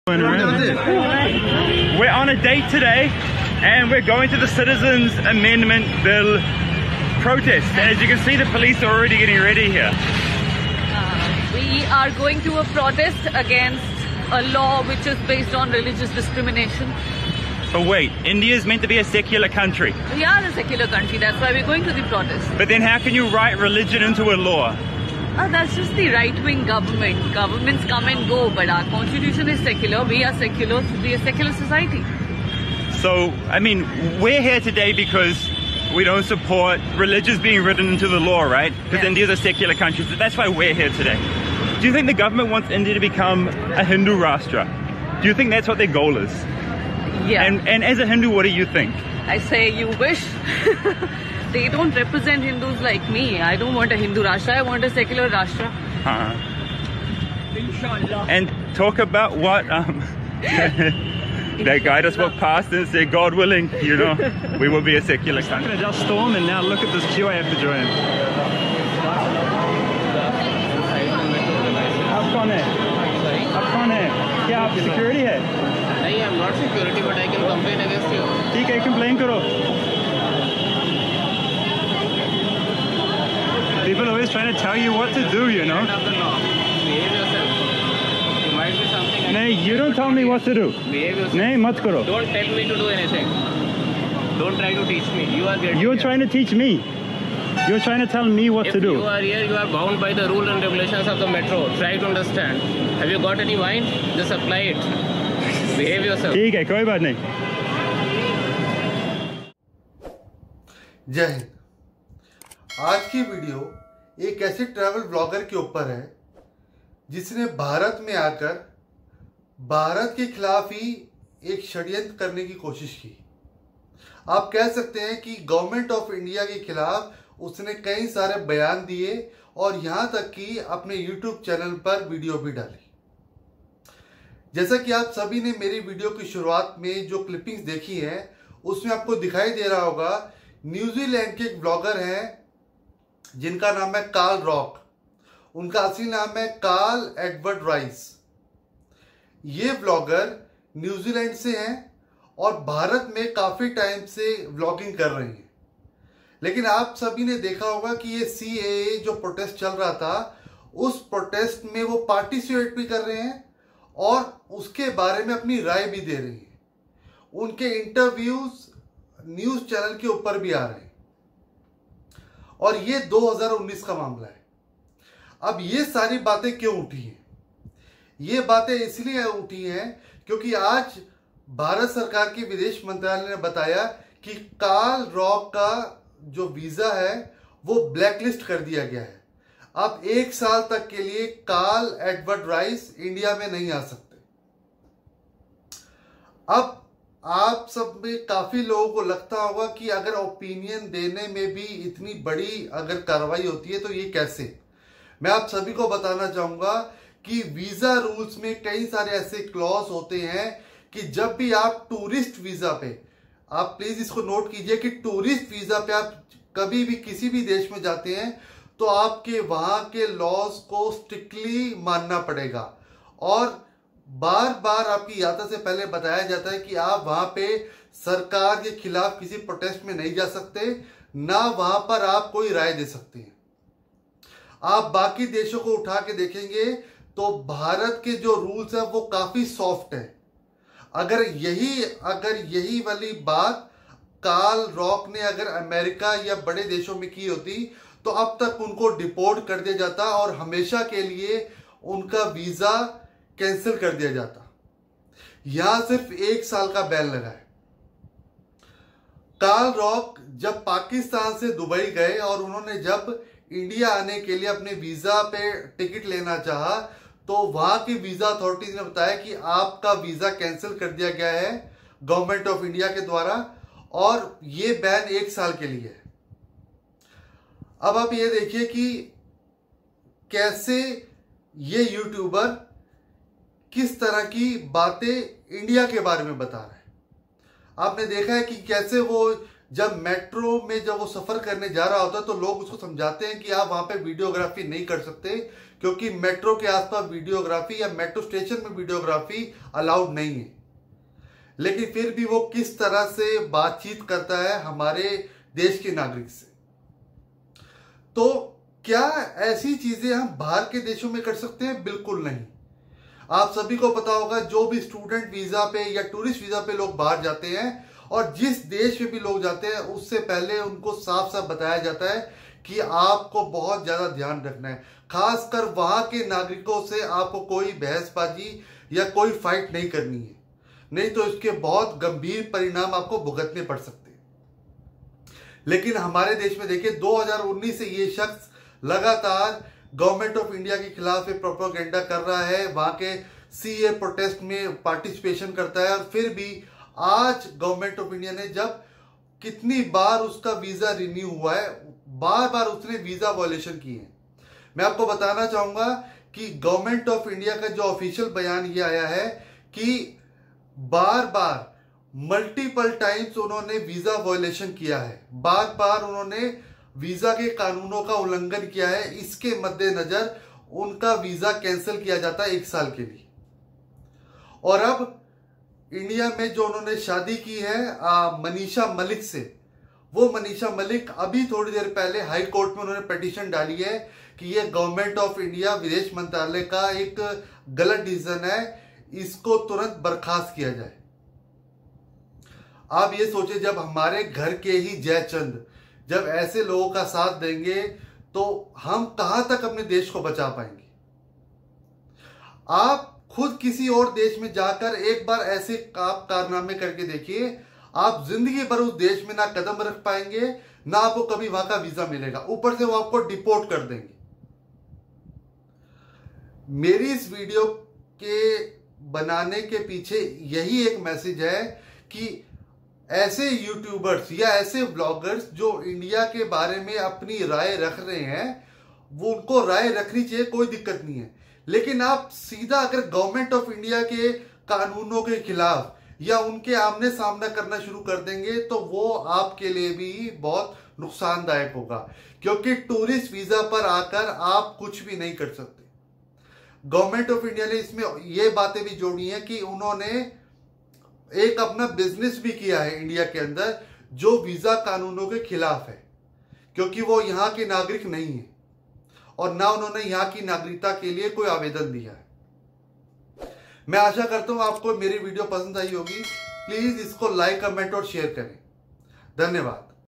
We're on a date today and we're going to the Citizens Amendment Bill protest, and as you can see the police are already getting ready here. We are going to a protest against a law which is based on religious discrimination. But wait, India is meant to be a secular country. We are a secular country, that's why we're going to the protest. But then how can you write religion into a law? That's just the right-wing government. Governments come and go, but our constitution is secular. We are secular, so we are a secular society. So, I mean, we're here today because we don't support religions being written into the law, right? Because India is a secular country, so that's why we're here today. Do you think the government wants India to become a Hindu Rashtra? Do you think that's what their goal is? Yeah. And as a Hindu, what do you think? I say you wish. They don't represent Hindus like me. I don't want a Hindu Rashtra, I want a secular Rashtra. And talk about what that guy just walked past and said, God willing, you know, we will be a secular country. I'm going to just storm, and now look at this queue I have to join. आप कौन है? आप कौन है? क्या आप security है? नहीं, I'm not security, but I can complain against you. ठीक है, complain करो. People always trying to tell you what to do, you know. Of the law. Behave yourself. You might be something. No, you don't tell me what to do. Behave yourself. नहीं, मत करो. Don't tell me to do anything. Don't try to teach me. You are getting. You're trying to teach me. You're trying to tell me what to do. If you are here, you are bound by the rules and regulations of the metro. Try to understand. Have you got any wine? Just apply it. Behave yourself. ठीक है, कोई बात नहीं. जय हिंद। आज की video एक ऐसे ट्रैवल ब्लॉगर के ऊपर है जिसने भारत में आकर भारत के खिलाफ ही एक षड्यंत्र करने की कोशिश की। आप कह सकते हैं कि गवर्नमेंट ऑफ इंडिया के खिलाफ उसने कई सारे बयान दिए और यहां तक कि अपने यूट्यूब चैनल पर वीडियो भी डाली। जैसा कि आप सभी ने मेरी वीडियो की शुरुआत में जो क्लिपिंग्स देखी हैं उसमें आपको दिखाई दे रहा होगा, न्यूजीलैंड के एक ब्लॉगर हैं जिनका नाम है कार्ल रॉक। उनका असली नाम है कार्ल एडवर्ड राइस। ये ब्लॉगर न्यूजीलैंड से हैं और भारत में काफी टाइम से व्लॉगिंग कर रहे हैं। लेकिन आप सभी ने देखा होगा कि ये CAA जो प्रोटेस्ट चल रहा था, उस प्रोटेस्ट में वो पार्टिसिपेट भी कर रहे हैं और उसके बारे में अपनी राय भी दे रहे हैं। उनके इंटरव्यूज न्यूज चैनल के ऊपर भी आ रहे हैं और ये 2019 का मामला है। अब ये सारी बातें क्यों उठी हैं? ये बातें इसलिए उठी हैं क्योंकि आज भारत सरकार के विदेश मंत्रालय ने बताया कि कार्ल रॉक का जो वीजा है वो ब्लैकलिस्ट कर दिया गया है। अब 1 साल तक के लिए कार्ल एडवर्ड राइस इंडिया में नहीं आ सकते। अब आप सब में काफी लोगों को लगता होगा कि अगर ओपिनियन देने में भी इतनी बड़ी अगर कार्रवाई होती है तो ये कैसे? मैं आप सभी को बताना चाहूंगा कि वीजा रूल्स में कई सारे ऐसे क्लॉज होते हैं कि जब भी आप टूरिस्ट वीजा पे, आप प्लीज इसको नोट कीजिए कि टूरिस्ट वीजा पे आप कभी भी किसी भी देश में जाते हैं तो आपके वहां के लॉज को स्ट्रिक्टली मानना पड़ेगा और बार बार आपकी यात्रा से पहले बताया जाता है कि आप वहां पे सरकार के खिलाफ किसी प्रोटेस्ट में नहीं जा सकते, ना वहां पर आप कोई राय दे सकते हैं। आप बाकी देशों को उठा के देखेंगे तो भारत के जो रूल्स है वो काफी सॉफ्ट है। अगर यही वाली बात कार्ल रॉक ने अगर अमेरिका या बड़े देशों में की होती तो अब तक उनको डिपोर्ट कर दिया जाता और हमेशा के लिए उनका वीजा कैंसिल कर दिया जाता। यहां सिर्फ 1 साल का बैन लगा है। कार्ल रॉक जब पाकिस्तान से दुबई गए और उन्होंने जब इंडिया आने के लिए अपने वीजा पे टिकट लेना चाहा तो वहां की वीजा अथॉरिटीज ने बताया कि आपका वीजा कैंसिल कर दिया गया है गवर्नमेंट ऑफ इंडिया के द्वारा और ये बैन 1 साल के लिए है। अब आप ये देखिए कि कैसे ये यूट्यूबर किस तरह की बातें इंडिया के बारे में बता रहे हैं। आपने देखा है कि कैसे वो जब मेट्रो में जब वो सफर करने जा रहा होता है तो लोग उसको समझाते हैं कि आप वहां पे वीडियोग्राफी नहीं कर सकते, क्योंकि मेट्रो के आसपास वीडियोग्राफी या मेट्रो स्टेशन में वीडियोग्राफी अलाउड नहीं है। लेकिन फिर भी वो किस तरह से बातचीत करता है हमारे देश के नागरिक से। तो क्या ऐसी चीजें हम बाहर के देशों में कर सकते हैं? बिल्कुल नहीं। आप सभी को पता होगा, जो भी स्टूडेंट वीजा पे या टूरिस्ट वीजा पे लोग बाहर जाते हैं और जिस देश में भी लोग जाते हैं, उससे पहले उनको साफ साफ बताया जाता है कि आपको बहुत ज्यादा ध्यान रखना है। खासकर वहां के नागरिकों से आपको कोई बहसबाजी या कोई फाइट नहीं करनी है, नहीं तो इसके बहुत गंभीर परिणाम आपको भुगतने पड़ सकते हैं। लेकिन हमारे देश में देखिए, 2019 से ये शख्स लगातार गवर्नमेंट ऑफ इंडिया के खिलाफ प्रोपेगेंडा कर रहा है, वहां के सीए प्रोटेस्ट में पार्टिसिपेशन करता है, और फिर भी आज गवर्नमेंट ऑफ इंडिया ने जब कितनी बार उसका वीजा रिन्यू हुआ है, बार बार उसने वीजा वायलेशन की है। मैं आपको बताना चाहूंगा कि गवर्नमेंट ऑफ इंडिया का जो ऑफिशियल बयान ये आया है कि बार बार मल्टीपल टाइम्स उन्होंने वीजा वायलेशन किया है, बार बार उन्होंने वीजा के कानूनों का उल्लंघन किया है। इसके मद्देनजर उनका वीजा कैंसिल किया जाता है 1 साल के लिए। और अब इंडिया में जो उन्होंने शादी की है मनीषा मलिक से, वो मनीषा मलिक अभी थोड़ी देर पहले हाई कोर्ट में उन्होंने पिटीशन डाली है कि ये गवर्नमेंट ऑफ इंडिया विदेश मंत्रालय का एक गलत डिसीजन है, इसको तुरंत बर्खास्त किया जाए। आप ये सोचे, जब हमारे घर के ही जयचंद जब ऐसे लोगों का साथ देंगे तो हम कहां तक अपने देश को बचा पाएंगे। आप खुद किसी और देश में जाकर एक बार ऐसे कारनामे करके देखिए, आप जिंदगी भर उस देश में ना कदम रख पाएंगे, ना आपको कभी वहां का वीजा मिलेगा, ऊपर से वो आपको डिपोर्ट कर देंगे। मेरी इस वीडियो के बनाने के पीछे यही एक मैसेज है कि ऐसे यूट्यूबर्स या ऐसे ब्लॉगर्स जो इंडिया के बारे में अपनी राय रख रहे हैं, वो उनको राय रखनी चाहिए, कोई दिक्कत नहीं है। लेकिन आप सीधा अगर गवर्नमेंट ऑफ इंडिया के कानूनों के खिलाफ या उनके आमने सामना करना शुरू कर देंगे तो वो आपके लिए भी बहुत नुकसानदायक होगा, क्योंकि टूरिस्ट वीजा पर आकर आप कुछ भी नहीं कर सकते। गवर्नमेंट ऑफ इंडिया ने इसमें ये बातें भी जोड़ी हैं कि उन्होंने एक अपना बिजनेस भी किया है इंडिया के अंदर जो वीजा कानूनों के खिलाफ है, क्योंकि वो यहाँ के नागरिक नहीं है और ना उन्होंने यहाँ की नागरिकता के लिए कोई आवेदन दिया है। मैं आशा करता हूं आपको मेरी वीडियो पसंद आई होगी। प्लीज इसको लाइक, कमेंट और शेयर करें। धन्यवाद।